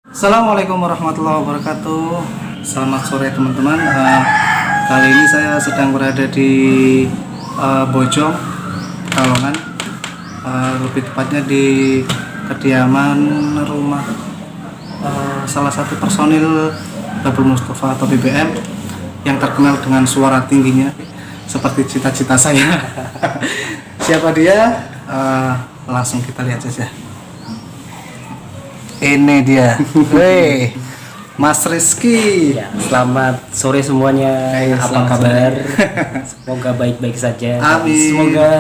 Assalamualaikum warahmatullahi wabarakatuh. Selamat sore teman-teman. Kali ini saya sedang berada di Bojong, Pekalongan. Lebih tepatnya di kediaman rumah salah satu personil Babul Mustafa atau BBM yang terkenal dengan suara tingginya seperti cita-cita saya. Siapa dia? Langsung kita lihat saja. Ini dia, Weh, Mas Rizky. Ya, selamat sore semuanya. Apa kabar? Semoga baik-baik saja. Amin. Semoga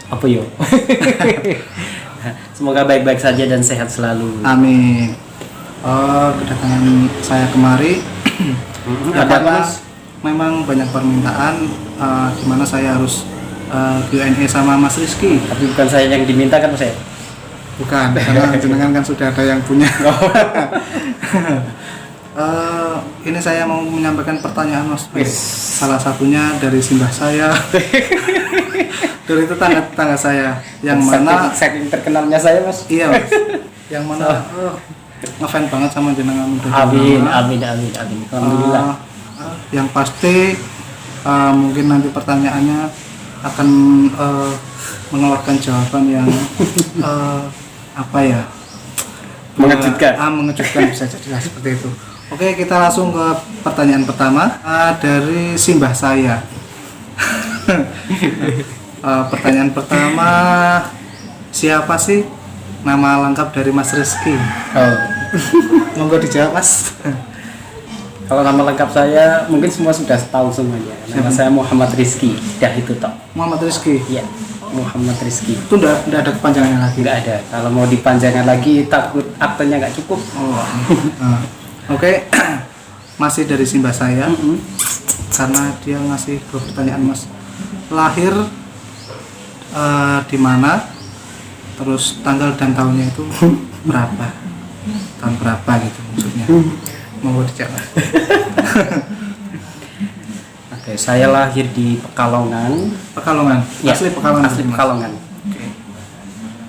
apa yo? Semoga baik-baik saja dan sehat selalu. Amin. Kedatangan saya kemari Ada karena Mas? memang banyak permintaan di mana saya harus Q&A sama Mas Rizky. Tapi bukan saya yang diminta kan Mas ya? Bukan, karena jenengan kan sudah ada yang punya. Ini saya mau menyampaikan pertanyaan Mas. Salah satunya dari simbah saya. Dari tetangga saya yang mana saking terkenalnya saya Mas. iya Mas. Yang mana ngefans banget sama jenengan. Amin. Alhamdulillah. Yang pasti mungkin nanti pertanyaannya akan mengeluarkan jawaban yang Mengejutkan. Mengejutkan bisa jadi seperti itu. Oke, kita langsung ke pertanyaan pertama dari simbah saya. Pertanyaan pertama, siapa sih nama lengkap dari Mas Rizky? Oh. Monggo dijawab Mas. Kalau nama lengkap saya mungkin semua sudah tahu semuanya. Nama saya Muhammad Rizky. Dah itu toh. Muhammad Rizky. Iya, Muhammad Rizky. Itu enggak ada kepanjangannya lagi. Nggak ada. Kalau mau dipanjangkan lagi takut aktenya nggak cukup. Oh. Oke. Masih dari simbah saya. Karena dia ngasih dua pertanyaan Mas. Lahir di mana? Terus tanggal dan tahunnya itu berapa? Tahun berapa gitu maksudnya. Mau dijawab. Oke, saya lahir di Pekalongan. Pekalongan. Ya, Asli Pekalongan. Asli Mas? Pekalongan. Oke.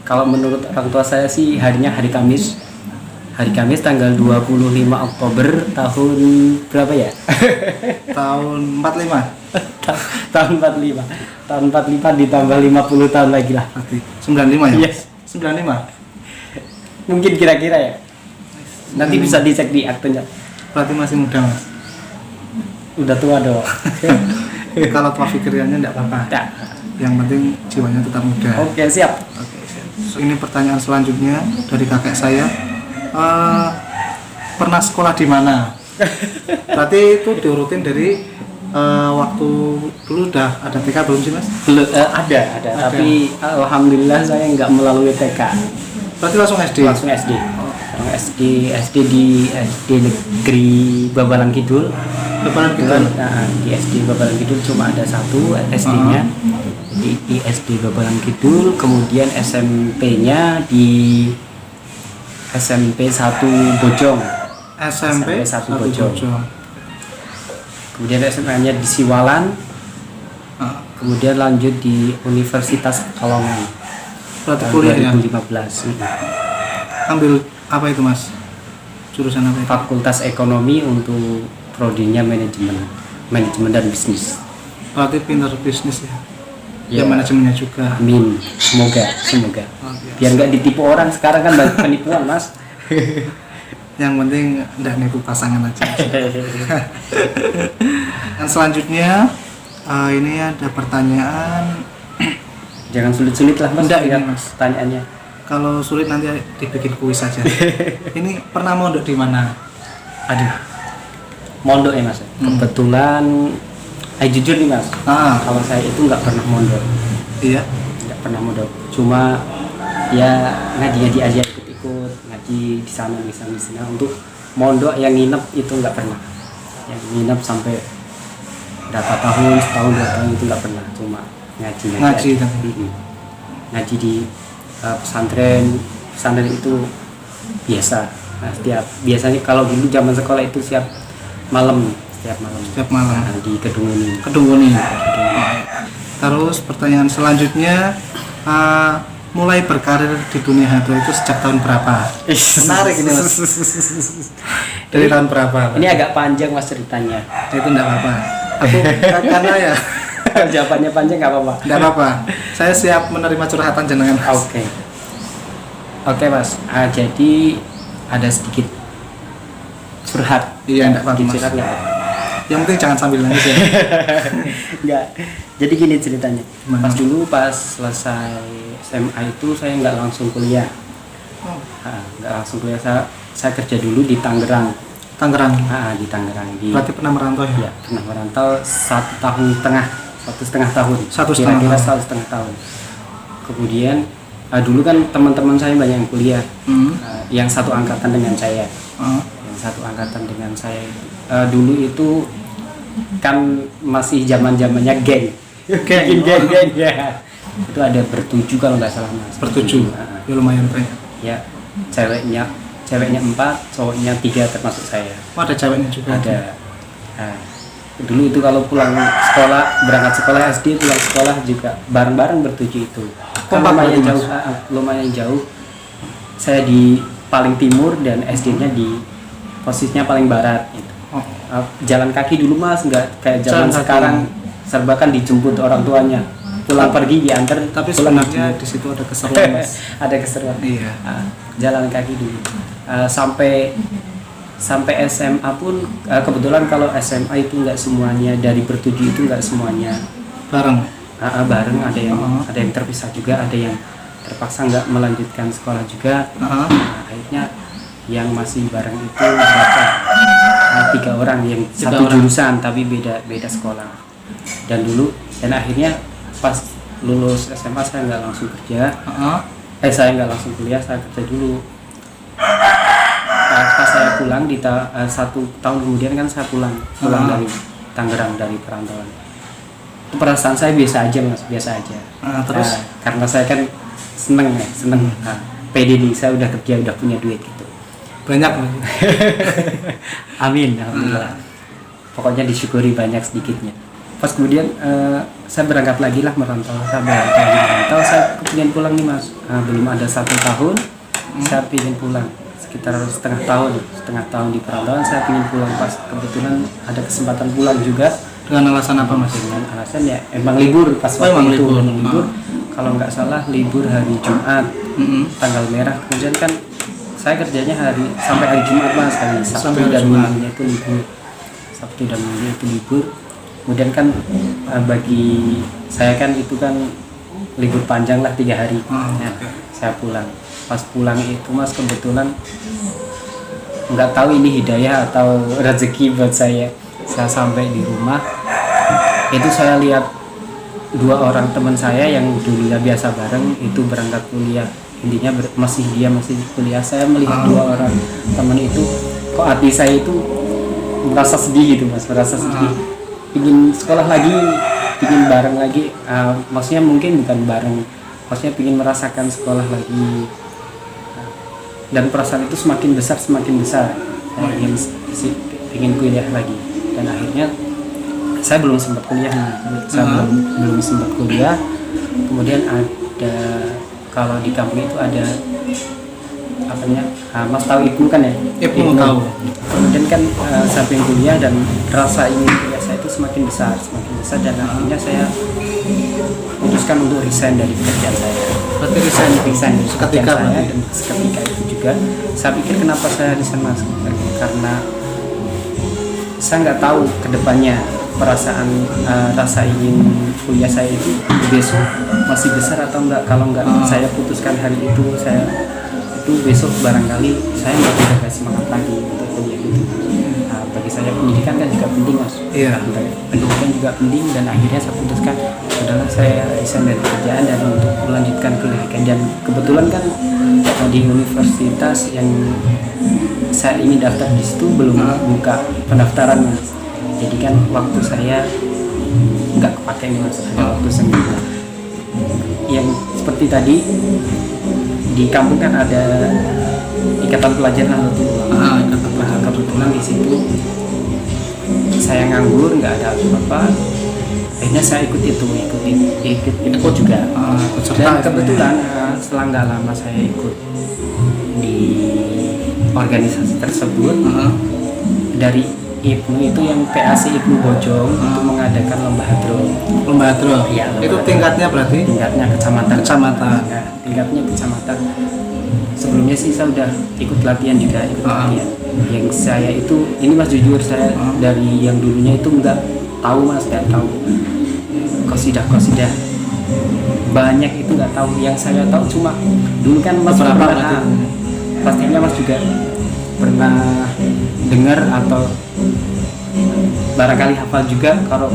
Kalau menurut orang tua saya sih harinya hari Kamis. Hari Kamis tanggal 25 Oktober tahun berapa ya? Tahun 45. Tahun 45. Tahun 45 ditambah 50 tahun lagi lah. Berarti 95 ya? Yes. 95. Mungkin kira-kira ya. Nanti bisa dicek di aktenya. Berarti masih muda Mas. Udah tua dong. Kalau tua pikirnya enggak apa-apa. Ya. Yang penting jiwanya tetap muda. Oke, siap. Oke, siap. Ini pertanyaan selanjutnya dari kakek saya. Pernah sekolah di mana? Berarti itu diurutin dari waktu dulu udah ada TK belum sih Mas? Belum, ada. Tapi alhamdulillah saya nggak melalui TK. Berarti langsung SD? Langsung SD. SD di SD Negeri Babalan Kidul. Babalan Kidul. Nah, di SD Babalan Kidul cuma ada satu SD-nya. Di SD Babalan Kidul, kemudian SMP-nya di SMP 1 Bojong. SMP 1 Bojong. Kemudian SMA-nya di Siwalan. Kemudian lanjut di Universitas Pekalongan. Berarti kuliahnya 2015. ambil apa itu Mas? Jurusan apa itu? Fakultas Ekonomi untuk prodinya manajemen dan bisnis. Berarti pinter bisnis ya? Ya. Ya manajemennya juga. Amin. Semoga. Biar nggak ditipu orang, sekarang kan banyak penipuan Mas. Yang penting enggak nipu pasangan aja. Dan selanjutnya ini ada pertanyaan. Jangan sulit-sulit lah Mas. Enggak, ini, lihat Mas. Pertanyaannya. Kalau sulit nanti dibikin kuis saja. Ini pernah mondok di mana? Aduh. Mondok ya Mas. Kebetulan jujur nih Mas. Kalau saya itu nggak pernah mondok. Iya. Nggak pernah mondok. Cuma ya ngaji-ngaji aja, ikut-ikut ngaji di sana di sana. Untuk mondok yang nginep itu nggak pernah. Yang nginep sampai berapa tahun, setahun, 2 tahun itu nggak pernah. Cuma ngaji aja. Ngaji di pesantren itu biasa. Nah, biasanya kalau dulu zaman sekolah itu setiap malam. Nah, di Kedung Uning. Terus pertanyaan selanjutnya mulai berkarir di dunia hantu itu sejak tahun berapa? Menarik ini mas. Dari tahun berapa? Ini agak panjang mas ceritanya. Itu enggak apa-apa. Aku karena ya Jawabannya panjang nggak apa-apa. enggak apa-apa. Saya siap menerima curhatan jenengan. Oke. Oke mas. Jadi ada sedikit curhat. Iya enggak apa-apa mas. Curhat nggak apa-apa. Yang penting jangan sambil nangis ya. Enggak. Jadi gini ceritanya. Gimana? Pas selesai SMA itu saya nggak langsung kuliah. Oh, Nggak langsung kuliah. Saya kerja dulu di Tangerang. Tangerang. Di Tangerang. Berarti pernah merantau ya? Ya, pernah merantau 1,5 tahun. 1,5 tahun. 1,5 Kira-kira tahun. 1,5 tahun. Kemudian dulu kan teman-teman saya banyak yang kuliah. Yang satu angkatan dengan saya. Yang satu angkatan dengan saya. Dulu itu kan masih zaman-zamannya geng. Geng ya. Itu ada bertujuh kalau nggak salah mas. Bertujuh. Ya lumayan banyak. Ya, ceweknya 4, cowoknya 3 termasuk saya. Oh, ada ceweknya juga. Ada. Dulu itu kalau pulang sekolah, berangkat sekolah SD, pulang sekolah juga bareng-bareng bertujuh itu. Kan Kompak lumayan berarti, jauh, lumayan jauh. Saya di paling timur dan SD-nya di posisinya paling barat. Gitu. Oh. Jalan kaki dulu mas, nggak kayak Jalan zaman kaki. sekarang serba kan dijemput orang tuanya. Pulang pergi diantar. Tapi pulang sebenarnya di situ ada keseruan mas. ada keseruan. Iya. Jalan kaki dulu. Sampai SMA pun kebetulan kalau SMA itu nggak semuanya dari bertujuh itu nggak semuanya Bareng. bareng, ada yang terpisah juga, ada yang terpaksa nggak melanjutkan sekolah juga. Akhirnya yang masih bareng itu berapa? 3 orang yang satu jurusan tapi beda sekolah. Dan akhirnya pas lulus SMA saya nggak langsung kerja. Saya nggak langsung kuliah, saya kerja dulu. Pas saya pulang 1 tahun kemudian kan saya pulang dari Tangerang, dari perantauan. Itu perasaan saya biasa aja mas, biasa aja. Terus? Karena saya kan seneng. Pede nih, saya udah kerja, udah punya duit gitu. Banyak. Amin, alhamdulillah. Pokoknya disyukuri banyak sedikitnya. Pas kemudian saya berangkat lagi lah merantau. Saya kepingin pulang nih mas. Belum ada 1 tahun, saya pingin pulang. Sekitar setengah tahun di perantauan saya ingin pulang. Pas kebetulan ada kesempatan pulang juga. Dengan alasan apa mas? Dengan alasan ya emang libur pas waktu itu libur. Kalau nggak salah libur hari Jumat, tanggal merah. Kemudian kan saya kerjanya sampai hari Jumat mas, hari Sabtu dan Minggunya itu libur. Sabtu dan Minggu itu libur. Kemudian kan bagi saya kan itu kan libur panjang lah 3 hari. Saya pulang. Pas pulang itu mas kebetulan nggak tahu ini hidayah atau rezeki buat saya sampai di rumah itu saya lihat 2 orang teman saya yang dulunya biasa bareng itu berangkat kuliah. Intinya masih kuliah. Saya melihat 2 orang teman itu, kok hati saya itu merasa sedih gitu mas, ingin sekolah lagi, ingin bareng lagi. Maksudnya mungkin bukan bareng, maksudnya ingin merasakan sekolah lagi. Dan perasaan itu semakin besar. Ingin kuliah lagi. Dan akhirnya saya belum sempat kuliah. Belum sempat kuliah. Kemudian ada, kalau di kampung itu ada mas tahu ibu kan ya? Ibu tahu. Kemudian kan saya pengen kuliah dan rasa ingin kuliah saya itu semakin besar dan akhirnya saya putuskan untuk resign dari pekerjaan saya. Berarti resign seketika saya, dan seketika itu juga saya pikir kenapa saya resign mas, karena saya nggak tahu kedepannya perasaan rasa ingin kuliah saya itu besok masih besar atau enggak. Kalau enggak saya putuskan hari itu, besok barangkali saya nggak bisa kasih semangat lagi untuk kuliah itu. Bagi saya pendidikan kan juga penting mas. Iya. Pendidikan juga penting dan akhirnya saya putuskan adalah saya resign dari pekerjaan dan untuk melanjutkan kuliah. Dan kebetulan kan di universitas yang saya ingin daftar di situ belum buka pendaftaran mas. Jadi kan waktu saya nggak kepake nih mas, ada waktu senggang. Yang seperti tadi di kampung kan ada ikatan pelajar Nahdlatul Ulama. Kebetulan di situ saya nganggur, nggak ada apa-apa. akhirnya saya ikut juga. Ikut serta Dan kebetulan setelah nggak lama saya ikut di organisasi tersebut, dari Ibnu itu yang PAC Ibnu Bojong itu mengadakan lomba hadro. Lomba hadro. Iya, lomba Itu hadro. tingkatnya berarti Tingkatnya kecamatan. Kecamatan. Nah, tingkatnya kecamatan. Sebelumnya sih saya udah ikut latihan juga, latihan. Yang saya itu, ini Mas jujur saya dari yang dulunya itu nggak tahu Mas, nggak tahu kosidah banyak itu nggak tahu. Yang saya tahu cuma dulu kan Mas Beberapa pernah, pastinya Mas juga pernah dengar atau barangkali hafal juga kalau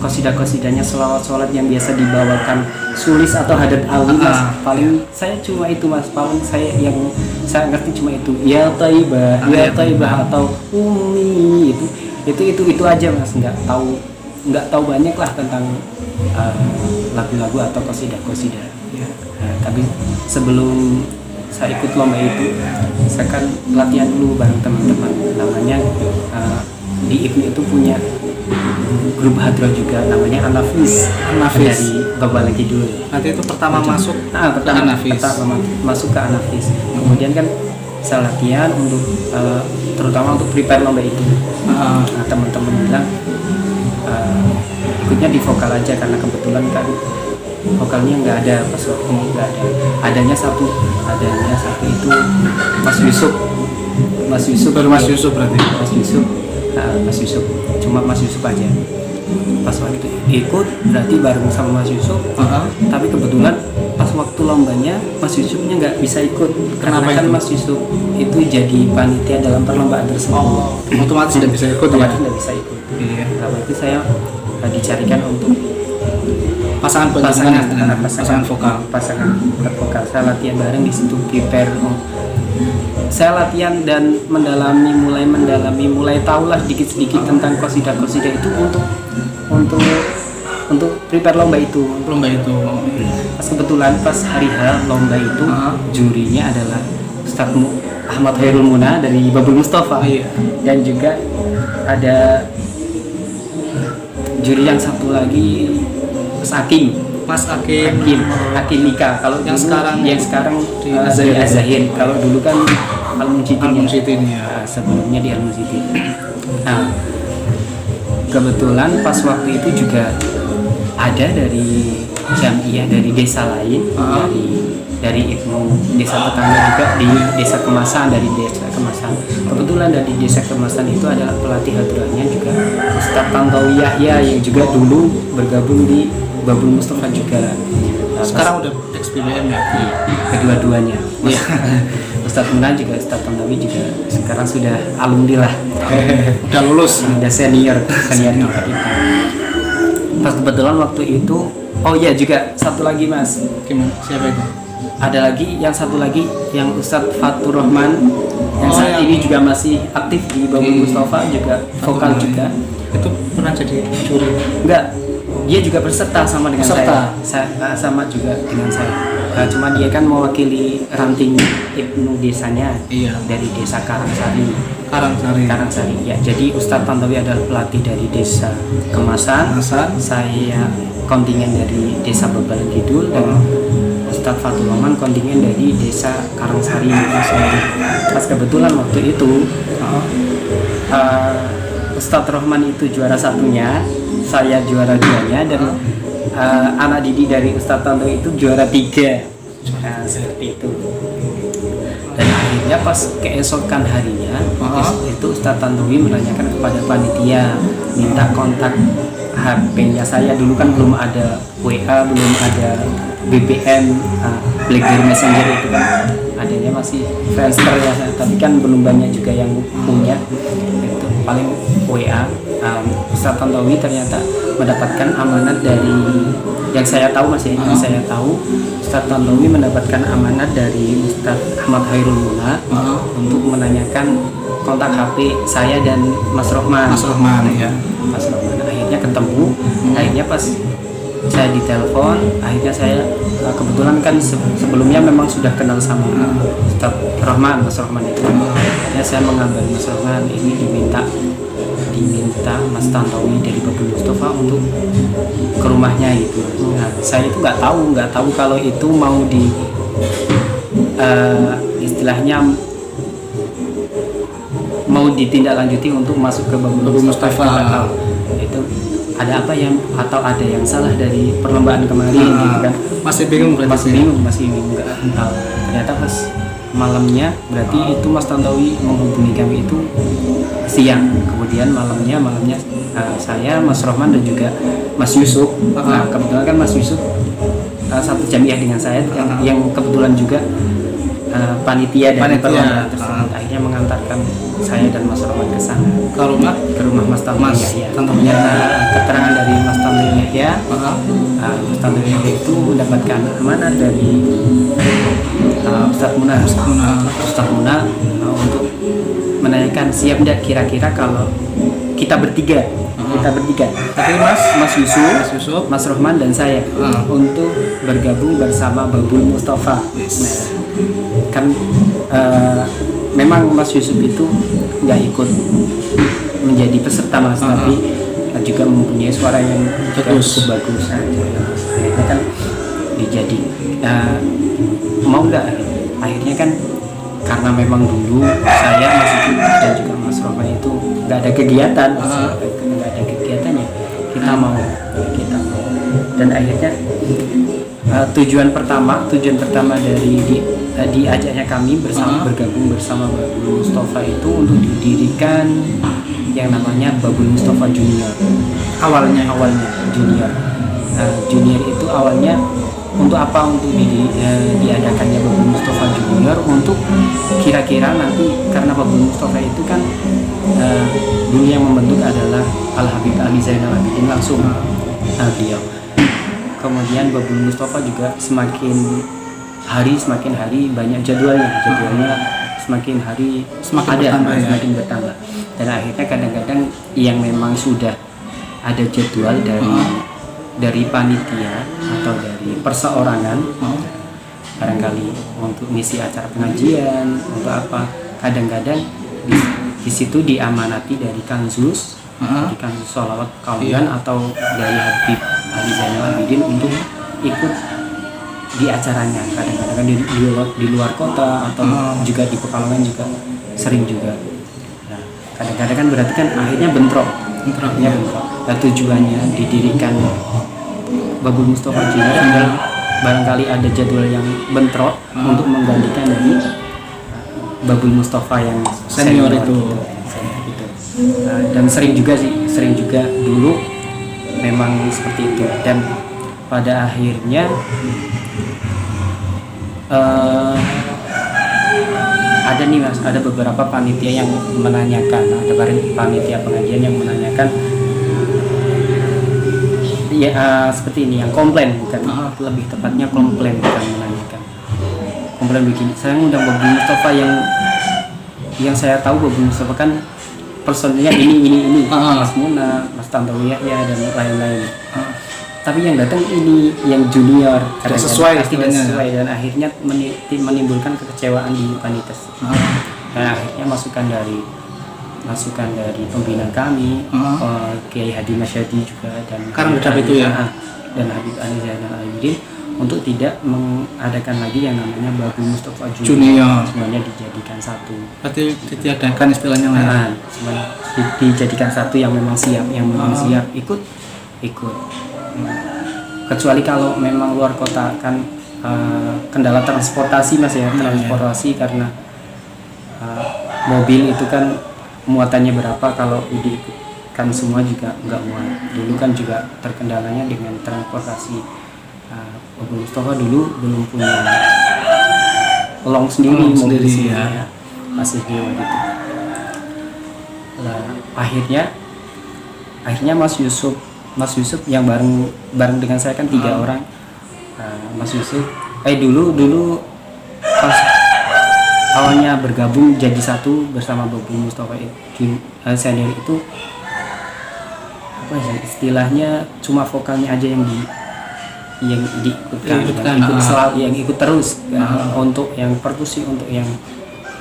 kosidah-kosidahnya selawat yang biasa dibawakan sulis atau hadat alwi Mas. Paling saya cuma itu Mas, paling yang saya ngerti cuma itu ya taibah atau umi, itu aja Mas, nggak tahu banyak lah tentang lagu-lagu atau kosidah-kosidah. Nah, tapi sebelum saya ikut lomba itu, saya kan latihan dulu bareng teman-teman. Namanya di IPNI itu punya grup hadro juga, namanya Anafis. Dari Babalai Kidul. nanti itu pertama masuk pertama masuk ke Anafis. Kemudian kan saya latihan untuk terutama untuk prepare lomba itu. Nah, teman-teman bilang ikutnya di vokal aja karena kebetulan kan vokalnya nggak ada pas waktu, nggak ada, adanya satu itu Mas Yusuf baru Mas Yusuf berarti. Mas Yusuf cuma Mas Yusuf aja pas waktu ikut, berarti bareng sama Mas Yusuf. Tapi kebetulan pas waktu lombanya Mas Yusufnya nggak bisa ikut. Kenapa karena kan itu? Mas Yusuf itu jadi panitia dalam perlombaan tersebut. Otomatis tidak bisa ikut ya. Otomatis tidak bisa ikut. Iya. Karena itu saya dicarikan untuk Pasangan vokal. pasangan vokal. Saya latihan bareng di situ, prepare. Saya latihan dan mulai tahulah sedikit tentang kosidah itu untuk prepare lomba itu. Pas kebetulan pas hari H lomba itu jurinya adalah Ustadz Ahmad Khairul Muna dari Babul Mustafa. Dan juga ada juri yang satu lagi Mas Hakim Nika. Kalau yang sekarang di di Azahin. Kalau dulu kan Al-Munsyidin ya. Sebelumnya di Al-Munsyidin. Nah, kebetulan pas waktu itu juga ada dari jamiah dari desa lain, dari Ibnu desa tetangga juga di desa Kemasan, kebetulan dari desa Kemasan itu adalah pelatih hadrohnya juga Ustadz Tantowi Yahya yang juga dulu bergabung di Babul Mustafa juga. Sekarang udah ex-BBM ya. Iya, kedua-duanya. Ustadz Muna juga, Ustadz Tantowi juga sekarang sudah alumni lah. Udah lulus. Udah senior kita. Pas kebetulan waktu itu, oh iya juga satu lagi Mas. Gimana? Siapa itu? Ada lagi, yang satu lagi yang Ustadz Fatur Rahman yang saat ini juga masih aktif di Babul Mustafa juga, vokal juga. Itu pernah jadi juri? Enggak, dia juga berserta sama dengan Peserta? saya. Sama juga dengan saya. Nah, cuma dia kan mewakili ranting Ibnu desanya. Iya. Dari desa Karangsari. Ya, jadi Ustadz Tantowi adalah pelatih dari desa Kemasan. Saya kontingen dari desa Babalai Kidul dan Ustadz Fatul Rahman kontingen dari desa Karangsari. Pas kebetulan waktu itu Ustadz Rahman itu juara satunya, saya juara duanya, dan anak didik dari Ustadz Tantowi itu juara 3. Nah, seperti itu. Dan akhirnya pas keesokan harinya itu Ustadz Tantowi menanyakan kepada panitia, minta kontak HP-nya saya. Dulu kan belum ada WA, belum ada BBM, BlackBerry Messenger itu kan adanya masih Friendster ya, tapi kan belum banyak juga yang punya. Itu paling WA. Ustadz Tantowi ternyata mendapatkan amanat dari, yang saya tahu Ustadz Tantowi mendapatkan amanat dari Ustadz Ahmad Khairul Muna untuk menanyakan kontak HP saya dan Mas Rohman. Ya. Mas Rohman akhirnya ketemu. Akhirnya pas saya ditelepon, akhirnya saya kebetulan kan sebelumnya memang sudah kenal sama Ustadz Rohman, Mas Rohman itu. Akhirnya saya mengabari Mas Rohman, ini diminta diminta Mas Tantowi dari Babul Mustafa untuk ke rumahnya gitu. Nah, saya itu nggak tahu kalau itu mau di istilahnya mau ditindaklanjuti untuk masuk ke Babul Mustafa. Nggak tahu. Itu ada apa yang atau ada yang salah dari perlombaan kemarin gitu kan. Masih bingung berarti. Masih bingung nggak tahu. Ternyata pas malamnya berarti itu Mas Tantowi menghubungi kami itu siang, kemudian malamnya saya, Mas Rohman dan juga Mas Yusuf. Nah, kebetulan kan Mas Yusuf satu jamiah dengan saya yang kebetulan juga panitia dari perlombaan tersebut. Akhirnya mengantarkan saya dan Mas Rohman ke sana, ke rumah Mas Tantowi Yahya. Keterangan dari Mas Tantowi Yahya, Mas Tantowi Yahya itu mendapatkan amanah dari Ustadz Muna untuk menanyakan siap tidak kira-kira kalau kita bertiga tapi Mas Yusuf, Mas Rohman dan saya untuk bergabung bersama Babul Mustafa. Nah, kan memang Mas Yusuf itu nggak ikut menjadi peserta Mas, tapi juga mempunyai suara yang cukup bagus. Akhirnya kan dijadi mau nggak, akhirnya kan karena memang dulu saya, Mas Yusuf dan juga Mas Rohman itu nggak ada kegiatan, kegiatannya kita mau dan akhirnya tujuan pertama dari diajaknya kami bergabung bersama Babul Mustafa itu untuk didirikan yang namanya Babul Mustafa Junior. Awalnya Junior. Junior itu awalnya untuk apa? Untuk diadakannya Babul Mustafa Junior untuk kira-kira nanti, karena Babul Mustafa itu kan dulu yang membentuk adalah Al Habib Ali Zainal Abidin langsung beliau. Kemudian Babul Mustafa juga semakin hari banyak jadwalnya semakin hari semakin bertambah. Dan akhirnya kadang-kadang yang memang sudah ada jadwal dari panitia atau dari perseorangan, barangkali untuk ngisi acara pengajian untuk apa, kadang-kadang di situ diamanati dari Kanzus, dari Kanzus Sholawat Kaulan atau dari Habib Ali Zainal Abidin untuk ikut di acaranya. Kadang-kadang di luar kota atau juga di Pekalongan juga sering juga. Nah, kadang-kadang kan berarti kan akhirnya bentrok. Nah, tujuannya didirikan Babul Mustafa Junior adalah barangkali ada jadwal yang bentrok untuk menggantikan dari Babul Mustafa yang senior itu. Dan sering juga dulu memang seperti itu. Dan pada akhirnya ada nih Mas, ada beberapa panitia yang menanyakan, ada panitia pengajian yang menanyakan ya seperti ini, yang komplain, bukan lebih tepatnya komplain, bukan menanyakan. Komplain begini, saya ngundang Babul Mustafa yang saya tahu Babul Mustafa kan personilnya ini Mas Muna, Mas Tantowi Yahya dan lain-lain. Tapi yang datang ini yang junior, tidak sesuai dan akhirnya menimbulkan kekecewaan di panitia. Dan akhirnya masukan dari pembina kami, Kiai Hadi Masyadi juga dan dan Habib Ali Zainal Abidin untuk tidak mengadakan lagi yang namanya Babul Mustafa Junior. Semuanya dijadikan satu. Berarti ditiadakan istilahnya lain. Dijadikan satu yang memang siap, ikut. Kecuali kalau memang luar kota kan kendala transportasi Mas ya, transportasi karena mobil itu kan muatannya berapa, kalau diikutkan semua juga nggak muat. Dulu kan juga terkendalanya dengan transportasi. Babul Mustafa dulu belum punya long sendiri, mobil sendiri ya. Masih di gitu. Nah, akhirnya Mas Yusuf yang bareng dengan saya kan 3 orang. Mas Yusuf dulu pas awalnya bergabung jadi satu bersama Babul Mustafa senior itu apa ya istilahnya, cuma vokalnya aja yang diikutkan, yang ikut terus. Untuk yang perkusi, untuk yang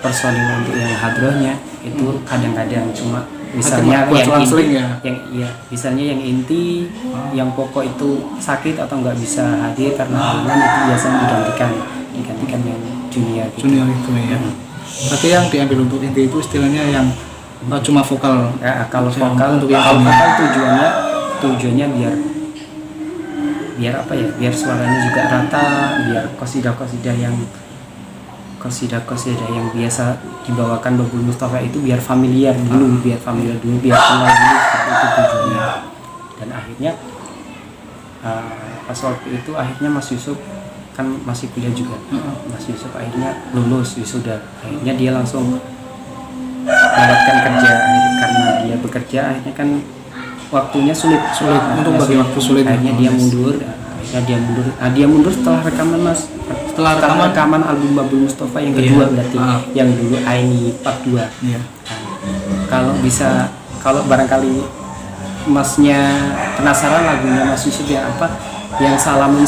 personil, untuk yang hadrohnya itu kadang-kadang cuma misalnya buat yang selang-seling inti, ya. yang iya misalnya yang inti, yang pokok itu sakit atau nggak bisa hadir karena halangan, itu biasanya digantikan yang junior gitu. Junior itu ya. Berarti yang diambil untuk inti itu istilahnya yang cuma vokal. Ya, kalau Yang vokal untuk yang kalau junior. vokal tujuannya biar apa ya, biar suaranya juga rata, biar kosidah yang biasa dibawakan Babul Mustafa itu biar familiar dulu, biar kenal dulu, seperti itu tujuannya. Dan akhirnya pas waktu itu akhirnya Mas Yusuf kan masih kuliah juga. Mas Yusuf akhirnya lulus wisuda, akhirnya dia langsung mendapatkan kerja. Karena dia bekerja akhirnya kan waktunya sulit untuk bagi waktu sulit. Akhirnya dia mundur setelah rekaman Mas, setelah rekaman album Babul Mustafa yang kedua. Berarti yang dulu Aini Part 2. Iya. Kalau barangkali Masnya penasaran lagunya Mas Yusuf yang apa, yang Salamun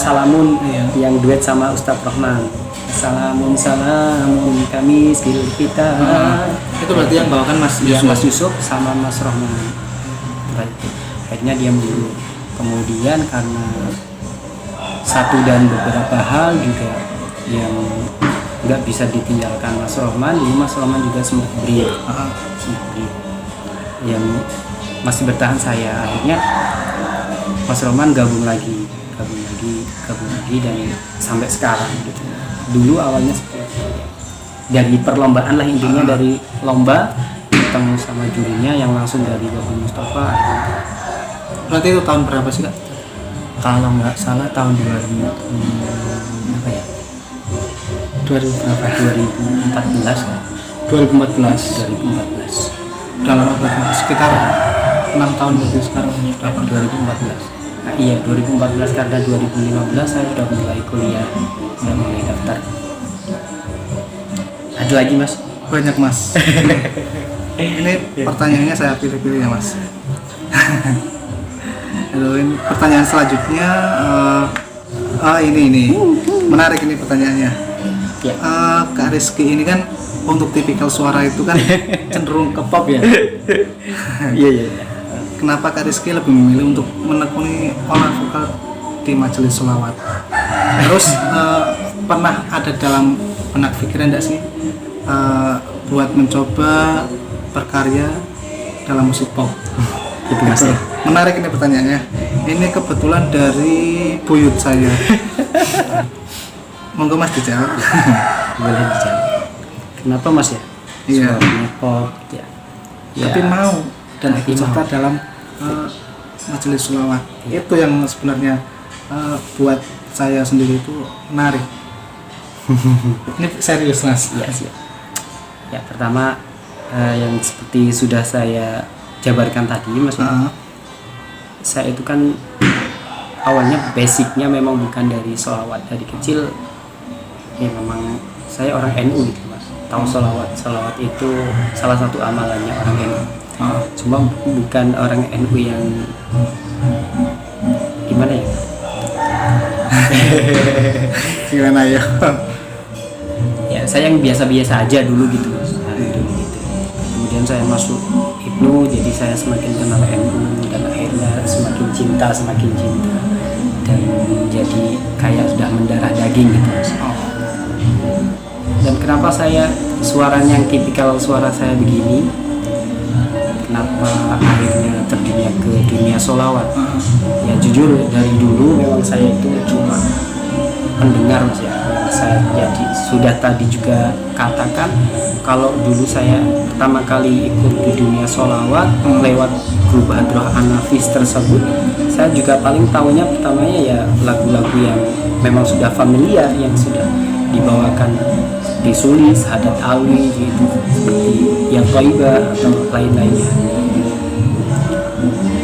yang duet sama Ustadz Rahman. Salamun kami skill kita. Itu berarti yang bawakan Mas Yusuf. Mas Yusuf sama Mas Rahman. Akhirnya dia mundur. Kemudian karena satu dan beberapa hal juga yang nggak bisa ditinggalkan Mas Rahman, jadi Mas Rahman juga sempat break, yang masih bertahan saya. Akhirnya Mas Rahman gabung lagi dan sampai sekarang gitu. Dulu awalnya seperti itu. Dari perlombaan lah intinya, dari lomba ketemu sama jurinya yang langsung dari Babul Mustafa. Berarti itu tahun berapa sih Kak? Kalau nggak salah tahun 2000 apa ya? 2014 kan? 2014. Udah lama berarti, sekitar 6 tahun berarti sekarang. 2014. Nah, iya 2014 karena 2015 saya sudah mulai kuliah, saya mulai daftar. Ada lagi Mas? Banyak Mas. Ini pertanyaannya saya pilih-pilih ya Mas. Ini pertanyaan selanjutnya ini menarik ini pertanyaannya. Ya. Kak Rizky ini kan untuk tipikal suara itu kan cenderung ke pop ya. Iya. Kenapa Kak Rizky lebih memilih untuk menekuni olah vokal di majelis sholawat? Terus pernah ada dalam benak pikiran enggak sih buat mencoba berkarya dalam musik pop? Itu Mas. Menarik ini pertanyaannya. Ini kebetulan dari buyut saya. Monggo Mas dijawab. Boleh dijawab. Kenapa Mas ya? Iya. Suaranya pop ya. Tapi mau dan ikut serta mau. dalam majelis sholawat. Itu yang sebenarnya buat saya sendiri itu menarik. Ini serius Mas. Iya sih. Ya pertama yang seperti sudah saya jabarkan tadi Mas. Saya itu kan awalnya basicnya memang bukan dari sholawat. Dari kecil ya memang saya orang NU gitu Mas. Tahu sholawat itu salah satu amalannya orang NU. Cuma bukan orang NU yang gimana ya? Gimana ya? Ya saya yang biasa-biasa aja dulu gitu Mas. Kemudian saya masuk Ibnu, jadi saya semakin kenal NU dan akhirnya semakin cinta dan jadi kayak sudah mendarah daging gitu Mas. Dan kenapa saya suaranya yang tipikal suara saya begini? Kenapa akhirnya terjunnya ke dunia sholawat? Ya jujur dari dulu memang saya itu cuma pendengar Mas ya. Saya jadi sudah tadi juga katakan kalau dulu saya pertama kali ikut di dunia sholawat lewat grup Hadroh An-Nafis tersebut, saya juga paling tahunya pertamanya ya lagu-lagu yang memang sudah familiar, yang sudah dibawakan seperti Sulis, Hadat Alwi gitu, seperti yang Toibah atau lain-lainnya.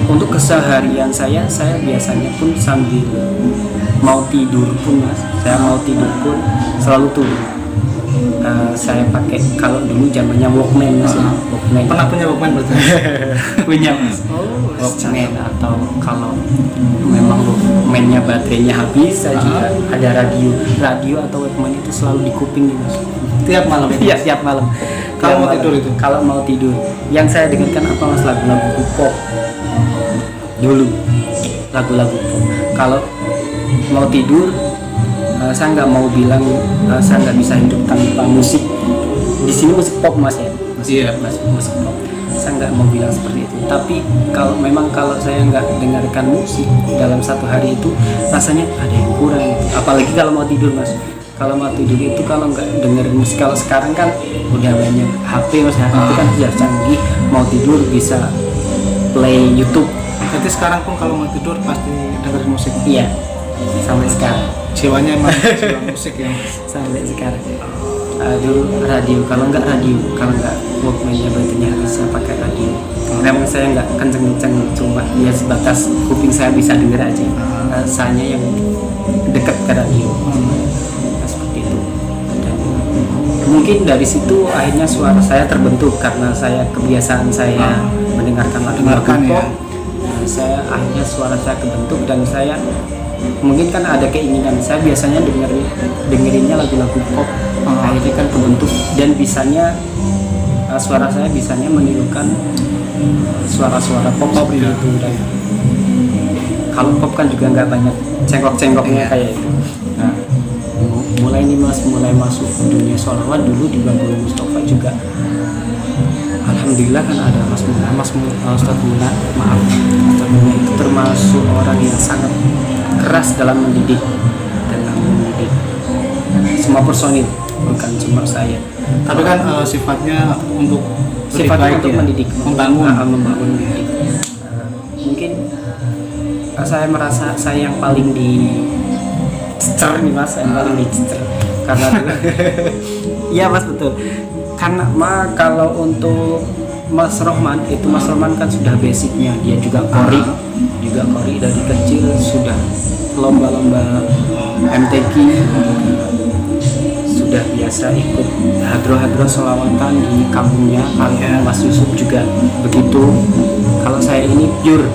Untuk keseharian saya biasanya pun sambil mau tidur pun Mas, saya mau tidur pun selalu turun. Saya pakai kalau dulu zamannya Walkman Mas, Walkman. Pernah punya Walkman berarti? Punya Mas. Walkman, atau kalau memang Walkman-nya baterainya habis, saya juga ada radio atau Walkman itu selalu di kuping Mas. Tiap malam. Iya, tiap malam. Kalau mau tidur itu? Kalau mau tidur. Yang saya dengarkan apa mas, lagu-lagu pop dulu, lagu-lagu pop. Kalau mau tidur, saya nggak mau bilang saya nggak bisa hidup tanpa musik. Di sini musik pop mas ya, musik pop. Saya nggak mau bilang seperti itu. Tapi kalau saya nggak dengarkan musik dalam satu hari itu, rasanya ada yang kurang. Apalagi kalau mau tidur mas. Kalau mau tidur itu kalau nggak dengerin musik, kalau sekarang kan udah banyak HP mas, HP kan sudah canggih. Mau tidur bisa play YouTube. Jadi sekarang pun kalau mau tidur pasti dengerin musik. Iya, sampai sekarang. Jiwanya emang jiwa musik ya. Sampai sekarang. Dulu radio, kalau nggak Walkman-nya baterainya habis, saya pakai radio. Memang saya nggak kenceng-kenceng, cuma ya sebatas kuping saya bisa denger aja. Rasanya yang dekat ke radio. Seperti itu. Dan mungkin dari situ akhirnya suara saya terbentuk karena kebiasaan saya mendengarkan lagu-lagu pop. Saya akhirnya suara saya kebentuk dan saya mungkin kan ada keinginan, saya biasanya dengerinnya lagu-lagu pop. Akhirnya kan kebentuk dan bisanya suara saya bisanya menirukan suara-suara pop seperti itu. Dan kalau pop kan juga nggak banyak cengkok-cengkoknya kayak itu. Nah, mulai masuk ke dunia sholawat dulu di Babul Mustafa juga. Alhamdulillah kan ada Ustadz Muna itu termasuk orang yang sangat keras dalam mendidik semua personil, bukan cuma saya. Tapi kan sifatnya untuk mendidik, membangun mendidik. Mungkin saya merasa saya yang paling dicecer nih mas, yang paling dicecer karena iya mas, betul. Karena kalau untuk Mas Rohman itu, Mas Rohman kan sudah basicnya, dia juga kori dari kecil sudah lomba-lomba MTQ, sudah biasa ikut hadroh sholawatan di kampungnya. Kalau Mas Yusuf juga begitu. Kalau saya ini pure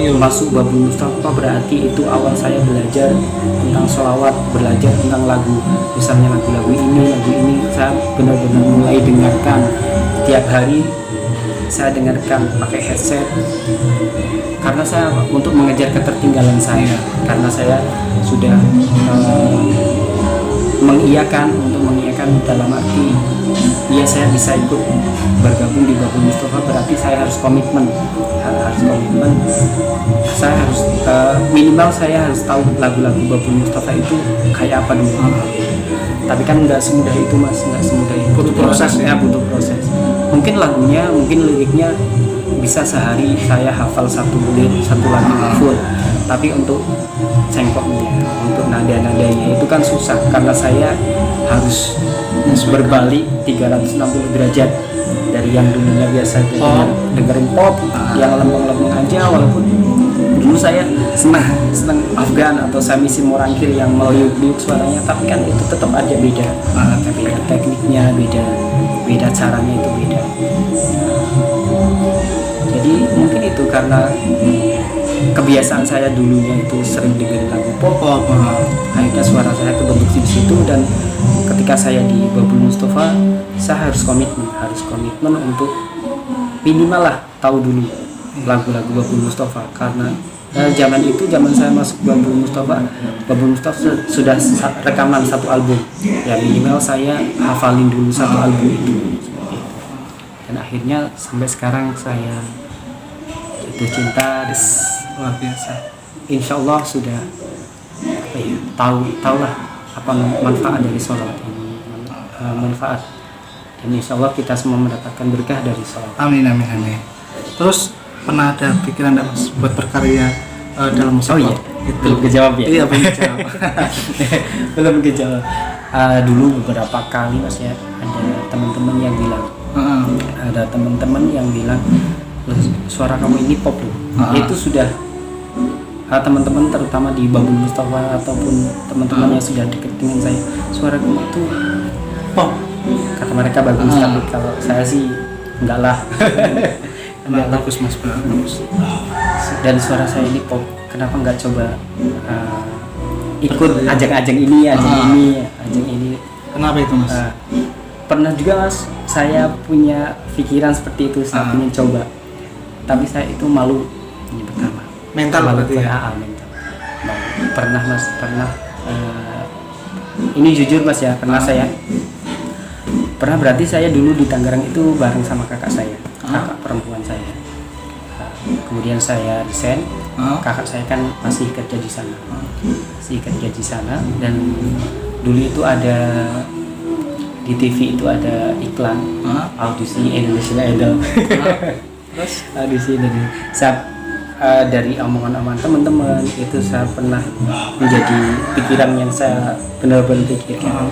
masuk Babul Mustafa, berarti itu awal saya belajar tentang sholawat, belajar tentang lagu, misalnya lagu ini saya benar-benar mulai dengarkan tiap hari. Saya dengarkan pakai headset karena saya untuk mengejar ketertinggalan saya, karena saya sudah mengiyakan dalam arti ya saya bisa ikut bergabung di Babul Mustafa, berarti saya harus komitmen. Saya harus minimal saya harus tahu lagu-lagu Babul Mustafa itu kayak apa dulu. Tapi kan nggak semudah itu mas, butuh proses. Mungkin liriknya bisa sehari saya hafal satu lagu full, tapi untuk cengkoknya, untuk nada-nadanya itu kan susah karena saya harus berbalik 360 derajat dari yang dulunya biasa dengerin pop yang lempeng-lempeng aja, walaupun dulu saya senang Afgan atau Sami Simorangkir yang meliuk-liuk suaranya, tapi kan itu tetap aja beda tekniknya, beda caranya, itu beda. Jadi mungkin itu karena kebiasaan saya dulunya itu sering dengerin lagu pop, akhirnya suara saya kebentuk di situ. Dan ketika saya di Babul Mustafa, saya harus komitmen untuk minimal lah tahu dulu lagu-lagu Babul Mustafa, karena zaman saya masuk Babul Mustafa sudah rekaman satu album, ya minimal saya hafalin dulu satu album itu. Dan akhirnya sampai sekarang saya jatuh cinta, luar biasa. Insya Allah sudah tahu lah apa manfaat dari sholawat ini, manfaat. Dan insya Allah kita semua mendapatkan berkah dari sholawat. Amin. Terus pernah ada pikiran enggak mas buat berkarya dalam musik? Iya. Belum kejawab ya? Iya, belum kejawab. Belum kejawab. Dulu beberapa kali mas ya, ada teman-teman yang bilang suara kamu ini pop loh. Itu sudah teman-teman terutama di Babul Mustafa ataupun teman-teman yang sudah dekat dengan saya, suara kamu itu pop, kata mereka bagus. Tapi kalau saya sih enggak lah. Bagus mas, bagus. Dan suara saya ini pop, kenapa nggak coba ikut ajang-ajang ini. Kenapa itu mas? pernah juga mas, saya punya pikiran seperti itu, saya ingin coba, tapi saya itu malu. Ini pertama. Mental malu berarti ya? mental. Pernah mas, pernah. Ini jujur mas ya, pernah berarti saya dulu di Tangerang itu bareng sama kakak saya, kakak perempuan saya. Kemudian saya resign, kakak saya kan masih kerja di sana, dan dulu itu ada di TV itu ada iklan audisi Indonesian Idol. Terus audisi dari omongan-omongan teman-teman itu saya pernah menjadi pikiran yang saya benar-benar pikirkan.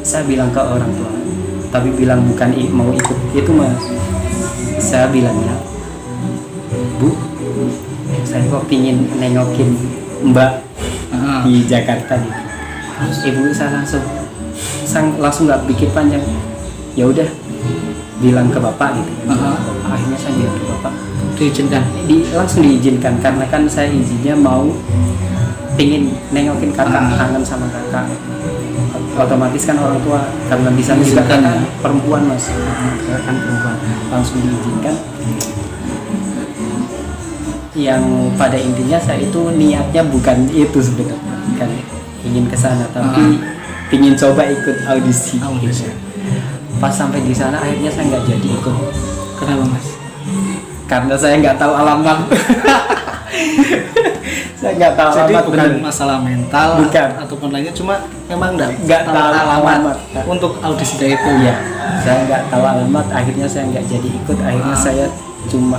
Saya bilang ke orang tua, tapi bilang bukan mau ikut itu mas. Saya bilangnya, Bu, saya kok pingin nengokin Mbak di Jakarta gitu. Ibu saya langsung nggak pikir panjang, ya udah bilang ke bapak gitu. Akhirnya saya bilang ke bapak, diizinkan? Langsung diizinkan, karena kan saya izinnya mau pingin nengokin kakak, kangen sama kakak. Otomatis kan orang tua, karena di sana juga kan perempuan mas, kan perempuan, langsung diizinkan. Yang pada intinya saya itu niatnya bukan itu sebenarnya, bukan ingin ke sana, tapi ingin coba ikut audisi. Pas sampai di sana akhirnya saya nggak jadi ikut. Kenapa mas? Karena saya nggak tahu alamat. Saya nggak tahu jadi alamat. Bukan bener. masalah mental Bukan. ataupun lainnya, cuma memang nggak tahu alamat untuk audisi itu. Ya, saya nggak tahu alamat, akhirnya saya nggak jadi ikut. Akhirnya saya cuma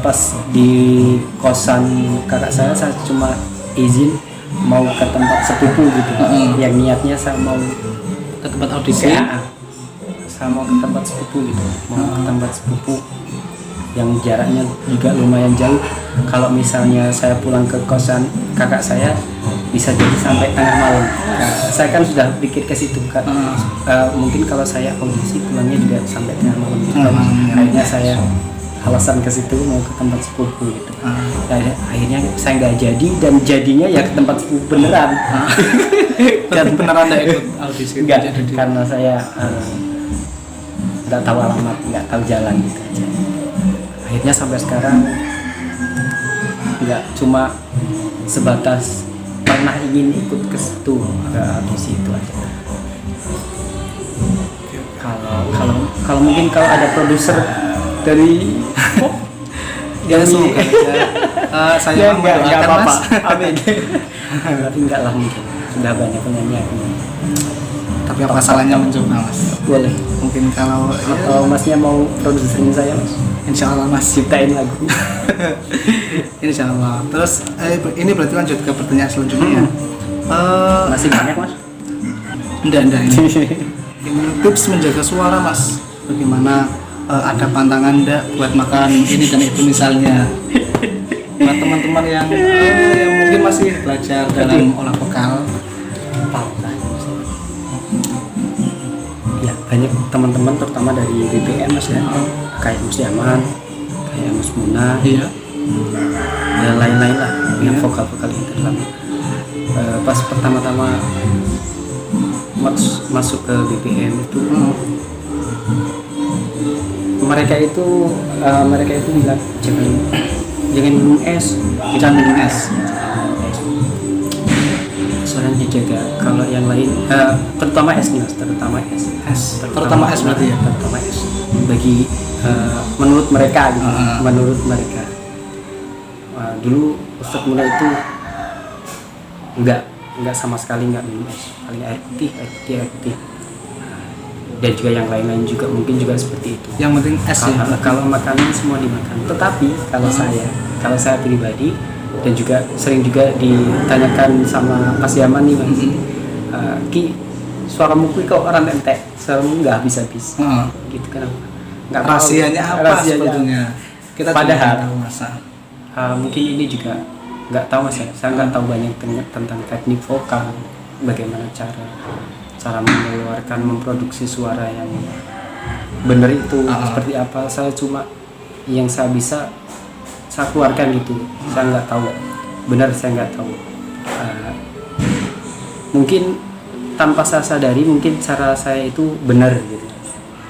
pas di kosan kakak saya cuma izin mau ke tempat sepupu gitu. Yang niatnya saya mau ke tempat audisi. Saya mau ke tempat sepupu gitu, mau ke tempat sepupu yang jaraknya juga lumayan jauh. Kalau misalnya saya pulang ke kosan kakak saya bisa jadi sampai tengah malam. Saya kan sudah pikir ke situ kan. Mungkin kalau saya audisi pulangnya juga sampai tengah malam gitu kan. Akhirnya saya alasan ke situ mau ke tempat sepupu gitu. Akhirnya saya nggak jadi, dan jadinya ya ke tempat sepupu beneran. Dan beneran nggak ikut audisi? Enggak, karena saya nggak tahu alamat, nggak tahu jalan gitu aja. Akhirnya sampai sekarang nggak, cuma sebatas pernah ingin ikut ke situ, ke audisi itu aja. Kalau mungkin kalau ada produser dari ya semoga saya nggak mendoakan mas. Amin. Tapi enggak lah, mungkin sudah banyak penyanyi aku. Tapi apa salahnya mencoba mas? Boleh. Mungkin kalau masnya mau produserin saya mas, insya Allah mas ciptain lagu. Insya Allah. Terus ini berarti lanjut ke pertanyaan selanjutnya. Masih banyak mas? Enggak ini tips menjaga suara mas, bagaimana? Ada pantangan enggak buat makan ini dan itu misalnya, buat teman-teman yang mungkin masih belajar dalam olah vokal? Ya banyak teman-teman, terutama dari BPM mas ya, kayak Mas Yaman, kayak Mas Muna, dan lain-lain lah yang vokal-vokal internal. Pas pertama-tama masuk ke BPM itu, mereka itu bilang jangan minum es, suaranya jaga. Kalau yang lain terutama es nih mas, terutama es berarti ya, terutama es bagi menurut mereka gitu. Menurut mereka dulu Ustadz Muna itu enggak sama sekali enggak minum es, paling air putih. Dan juga yang lain-lain juga mungkin juga seperti itu. Yang penting es ya. Kalau makanan semua dimakan. Tetapi kalau saya pribadi, dan juga sering juga ditanyakan sama Mas Yaman nih mas, Ki, suaramu kok orang entek, suaramu nggak habis-habis. Gitu kenapa? Nggak tahu. Rahasianya apa sebetulnya? Kita padahal tahu masa. Mungkin ini juga nggak tahu mas ya. Saya nggak tahu banyak tentang teknik vokal, bagaimana cara mengeluarkan, memproduksi suara yang benar itu seperti apa. Saya cuma yang saya bisa saya keluarkan gitu. Saya nggak tahu benar, saya nggak tahu. Mungkin tanpa saya sadari mungkin cara saya itu benar gitu.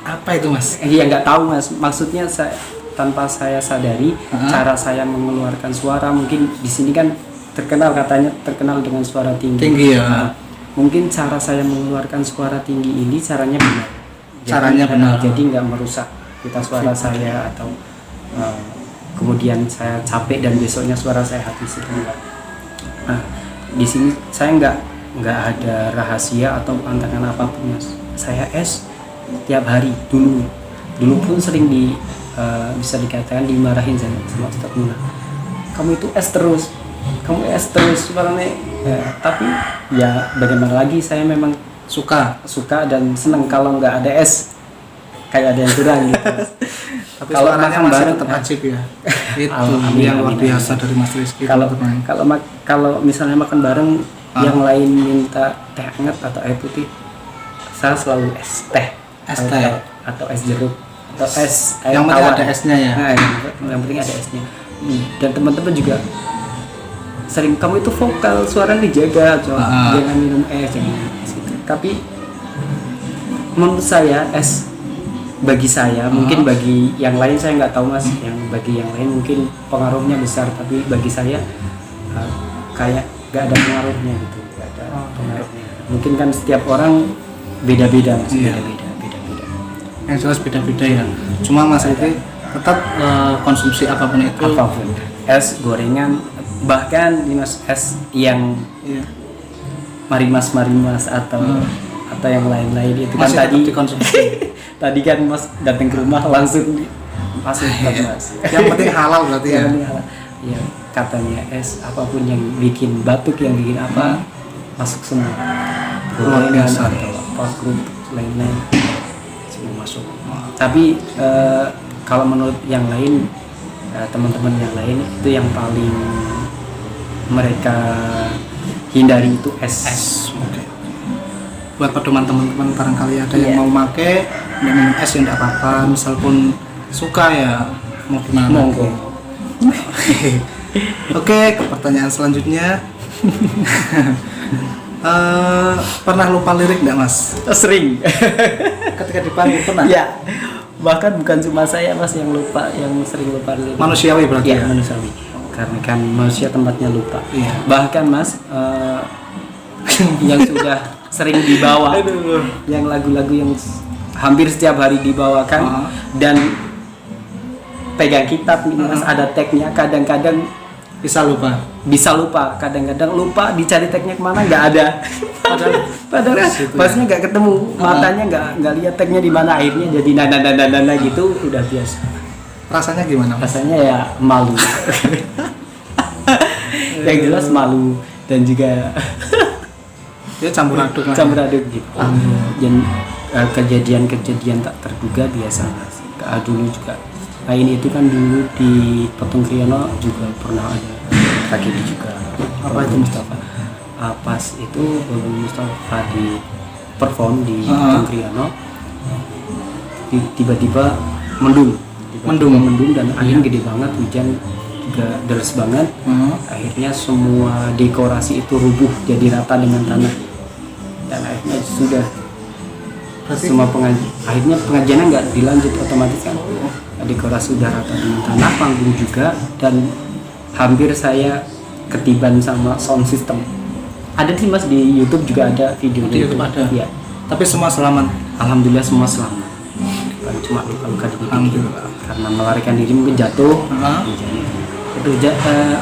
Apa itu Mas? Iya nggak tahu Mas, maksudnya saya tanpa saya sadari cara saya mengeluarkan suara, mungkin di sini kan katanya terkenal dengan suara tinggi Ya. Nah, mungkin cara saya mengeluarkan suara tinggi ini caranya benar. Caranya benar. Jadi nggak merusak kita suara saya atau kemudian saya capek dan besoknya suara saya habis itu enggak. Nah, di sini saya nggak ada rahasia atau pantangan apapun Mas. Saya tiap hari dulu pun sering bisa dikatakan dimarahin sama Ustadz Muna. Kamu itu kamu sebenarnya. Tapi ya bagaimana lagi, saya memang suka dan senang kalau nggak ada kayak ada yang kurang gitu. Tapi kalau suaranya makan masih bareng tetap ajib ya. Itu Amin, yang luar amin, biasa amin. dari Mas Rizky. Kalau misalnya makan bareng yang lain minta teh hangat atau air putih, saya selalu es teh atau es jeruk atau es air yang penting tawar. ada esnya ya. Nah, yang penting ada esnya. Dan teman-teman juga sering, kamu itu vokal, suara dijaga, jangan minum jangan es gitu. Tapi menurut saya bagi saya, mungkin bagi yang lain saya nggak tahu Mas, bagi yang lain mungkin pengaruhnya besar, tapi bagi saya kayak nggak ada pengaruhnya gitu, nggak ada pengaruhnya. Mungkin kan setiap orang beda-beda Mas, beda-beda. Yang jelas beda-beda ya. Cuma Mas Rizky tetap konsumsi apapun itu. Apapun, es, gorengan, bahkan Mas es yang marimas atau yang lain-lain itu masih kan tadi dikonsumsi. Tadi kan Mas datang ke rumah langsung Mas. Yang penting halal berarti ya. Ya katanya apapun yang bikin batuk, yang bikin apa, masuk semua. Gorengan atau apa, kerupuk lain-lain semua masuk. Tapi kalau menurut yang lain, teman-teman yang lain itu yang paling mereka hindari itu es. Oke. Buat pedoman teman-teman, barangkali ada yang mau pakai minum es yang tidak apa-apa, misal pun suka ya mau gimana. Monggo. Oke, ke pertanyaan selanjutnya. Pernah lupa lirik nggak Mas? Sering. Ketika dipanggil pernah? Ya. Bahkan bukan cuma saya Mas yang sering lupa lirik. Manusiawi berarti ya? Manusiawi. Karena kan manusia tempatnya lupa. Iya. Bahkan Mas yang sudah sering dibawa, yang lagu-lagu yang hampir setiap hari dibawakan dan pegang kitab ini Mas, ada tagnya, kadang-kadang bisa lupa, kadang-kadang lupa dicari tagnya kemana, nggak ada. Padahal Masnya nggak ketemu, matanya nggak lihat tagnya di mana, akhirnya jadi nana gitu, udah biasa. Rasanya gimana Mas? Rasanya ya malu. Yang jelas malu dan juga dia campur aduk gitu. Dan kejadian tak terduga biasa Mas. Dulu juga lain itu kan, dulu di Patung Kriyono juga pernah ada tragedi juga. Apa itu Mustafa? Pas itu Mustafa di perform di Patung Kriyono, tiba-tiba mendung dan angin gede banget, hujan juga deras banget. Akhirnya semua dekorasi itu rubuh jadi rata dengan tanah. Dan akhirnya sudah semua akhirnya pengajiannya nggak dilanjut, otomatis kan dekorasi sudah rata dengan tanah, panggung juga, dan hampir saya ketiban sama sound system. Ada sih Mas, di YouTube juga ada video. Di YouTube ada. Ya. Tapi semua selamat. Alhamdulillah semua selamat. Bukan cuma luka dikit-dikit karena melarikan diri mungkin jatuh. Itu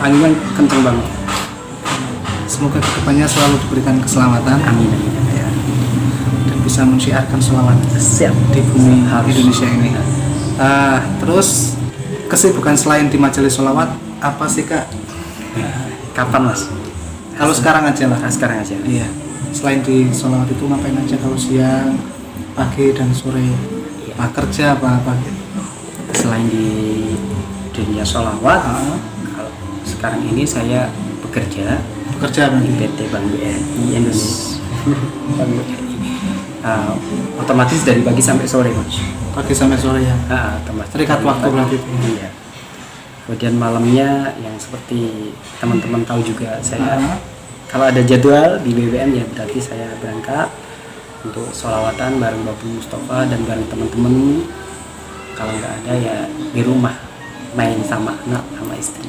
anginnya kenceng banget. Semoga kedepannya selalu diberikan keselamatan. Amin. Ya. Dan bisa mensiarkan selawat Siap di bumi Indonesia ini. Terus kesibukan selain di majelis sholawat apa sih Kak? Kapan Mas? Kalau sekarang aja lah. Sekarang aja. Iya. Selain di sholawat itu ngapain aja kalau siang, pagi dan sore? Apa kerja apa gitu? Selain di dunia sholawat, kalau sekarang ini saya bekerja di PT Bank BRI Indonesia. Bank BRI. Otomatis dari pagi sampai sore Mas. Pagi sampai sore ya. Otomatis. Terikat waktu berarti. Iya. Kemudian malamnya yang seperti teman-teman tahu juga, saya kalau ada jadwal di BBM ya berarti saya berangkat untuk sholawatan bareng Bapak Mustafa dan bareng teman-teman. Kalau nggak ada ya di rumah main sama anak sama istri.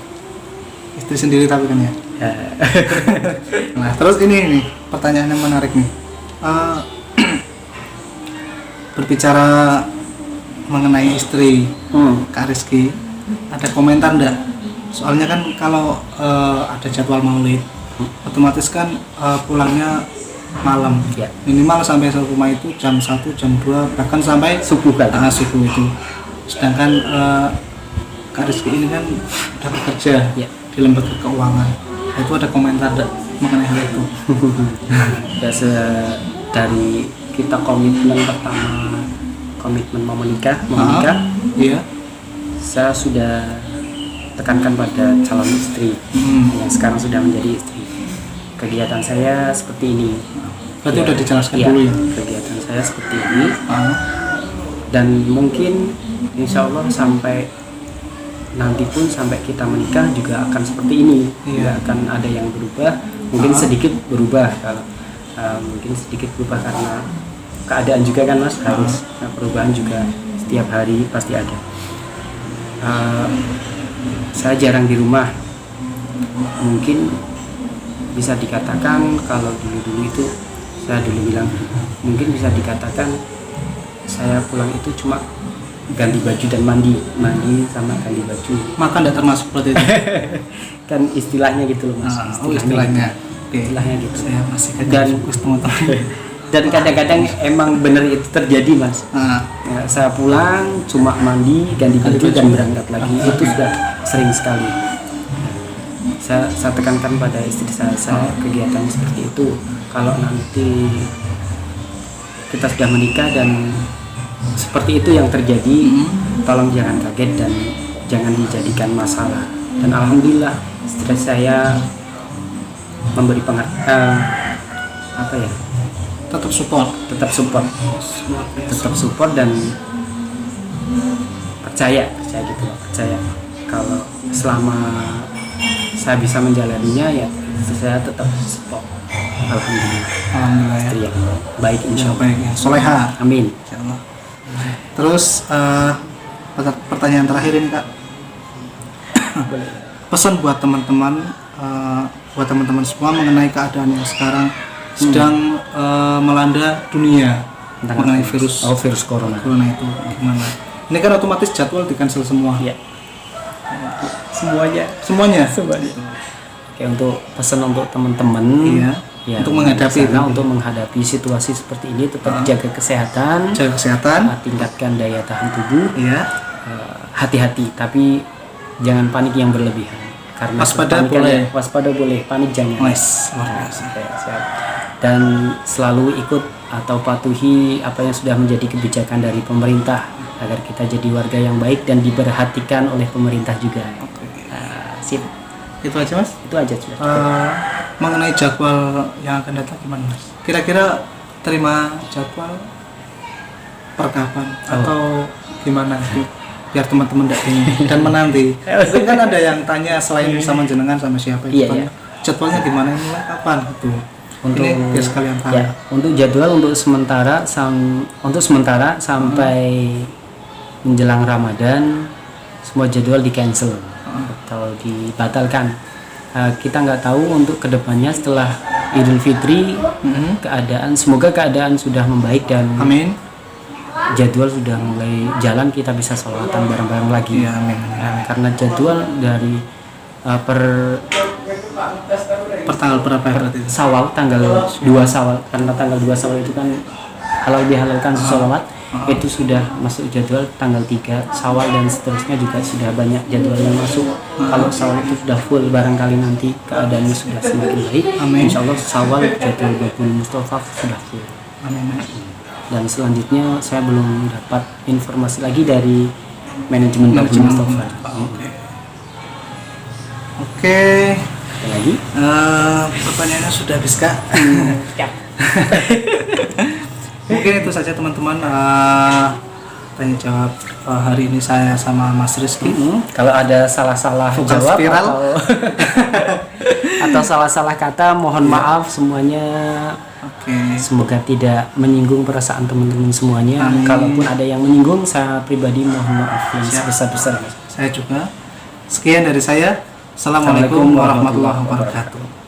Istri sendiri tapi kan ya. Nah terus ini nih pertanyaan yang menarik nih. Berbicara mengenai istri Kak Rizky, ada komentar enggak? Soalnya kan kalau ada jadwal maulid, otomatis kan pulangnya malam, minimal sampai rumah itu jam 1, jam 2, bahkan sampai subuh kan? Subuh itu. Sedangkan Kak Rizky ini kan udah bekerja di lembaga keuangan. Itu ada komentar enggak mengenai hal itu? Ya dari kita komitmen pertama, komitmen mau menikah, iya. Saya sudah tekankan pada calon istri yang sekarang sudah menjadi istri. Kegiatan saya seperti ini. Berarti ya, udah dijelaskan ya, dulu ya. Kegiatan saya seperti ini. Dan mungkin insya Allah sampai nanti pun sampai kita menikah juga akan seperti ini. Tidak akan ada yang berubah. Mungkin sedikit berubah kalau mungkin sedikit berubah karena keadaan juga kan Mas, harus perubahan juga setiap hari pasti ada. Saya jarang di rumah, mungkin bisa dikatakan kalau dulu itu saya dulu bilang mungkin bisa dikatakan saya pulang itu cuma ganti baju dan mandi sama ganti baju. Makan tidak termasuk berarti itu? Kan istilahnya gitu loh Mas. Istilahnya. Istilahnya gitu. Saya masih dan teman-teman. Dan kadang-kadang emang bener itu terjadi Mas. Ya, saya pulang cuma mandi, ganti baju dan berangkat lagi. Itu sudah sering sekali. Saya tekankan pada istri saya kegiatan seperti itu. Kalau nanti kita sudah menikah dan seperti itu yang terjadi, tolong jangan kaget dan jangan dijadikan masalah. Dan alhamdulillah istri saya memberi tetap support dan percaya kalau selama saya bisa menjalaninya ya saya tetap support. Alhamdulillah istri yang baik insyaallah, soleha, amin insyaallah. Terus pertanyaan terakhir ini Kak, pesan buat teman-teman semua mengenai keadaan yang sekarang sedang melanda dunia mengenai virus corona itu gimana? Ini kan otomatis jadwal di cancel semua. Ya. Semuanya. Oke, untuk pesan untuk teman-teman untuk menghadapi situasi seperti ini tetap jaga kesehatan, tingkatkan daya tahan tubuh. Hati-hati tapi jangan panik yang berlebihan. Karena waspada boleh, panik jangan. Dan selalu ikut atau patuhi apa yang sudah menjadi kebijakan dari pemerintah agar kita jadi warga yang baik dan diperhatikan oleh pemerintah juga. Sip. Itu aja Mas? Itu aja sudah. Mengenai jadwal yang akan datang gimana Mas? Kira-kira terima jadwal per kapan atau gimana sih? Biar teman-teman tidak bingung dan menanti. Mungkin kan ada yang tanya selain sama jenengan sama siapa itu jadwalnya gimana, mulai kapan gitu. Untuk ini biar sekalian tahu. Untuk jadwal untuk sementara sampai menjelang Ramadan semua jadwal di cancel atau dibatalkan. Kita nggak tahu untuk kedepannya setelah Idul Fitri semoga keadaan sudah membaik dan amin. Jadwal sudah mulai jalan, kita bisa sholawatan bareng-bareng lagi. Amin. Karena jadwal dari per tanggal berapa berarti? Syawal, tanggal 2 Syawal. Karena tanggal 2 Syawal itu kan halal dihalalkan sholawat. Itu sudah masuk jadwal tanggal 3 Syawal dan seterusnya juga sudah banyak jadwal yang masuk. Kalau Syawal itu sudah full, barangkali nanti keadaannya sudah semakin baik. Insyaallah Syawal jadwal Bapak Mustafa sudah full. Amin. Dan selanjutnya saya belum dapat informasi lagi dari manajemen Bapak Mustafa. Oke. Ada lagi? Pertanyaannya sudah habis Kak. Mungkin itu saja teman-teman tanya jawab hari ini saya sama Mas Rizky. Kalau ada salah-salah jawab viral. atau atau salah-salah kata mohon maaf semuanya. Oke. Semoga tidak menyinggung perasaan teman-teman semuanya. Amin. Kalaupun ada yang menyinggung, saya pribadi mohon maaf yang sebesar-besarnya. Saya juga. Sekian dari saya. Assalamualaikum warahmatullahi wabarakatuh.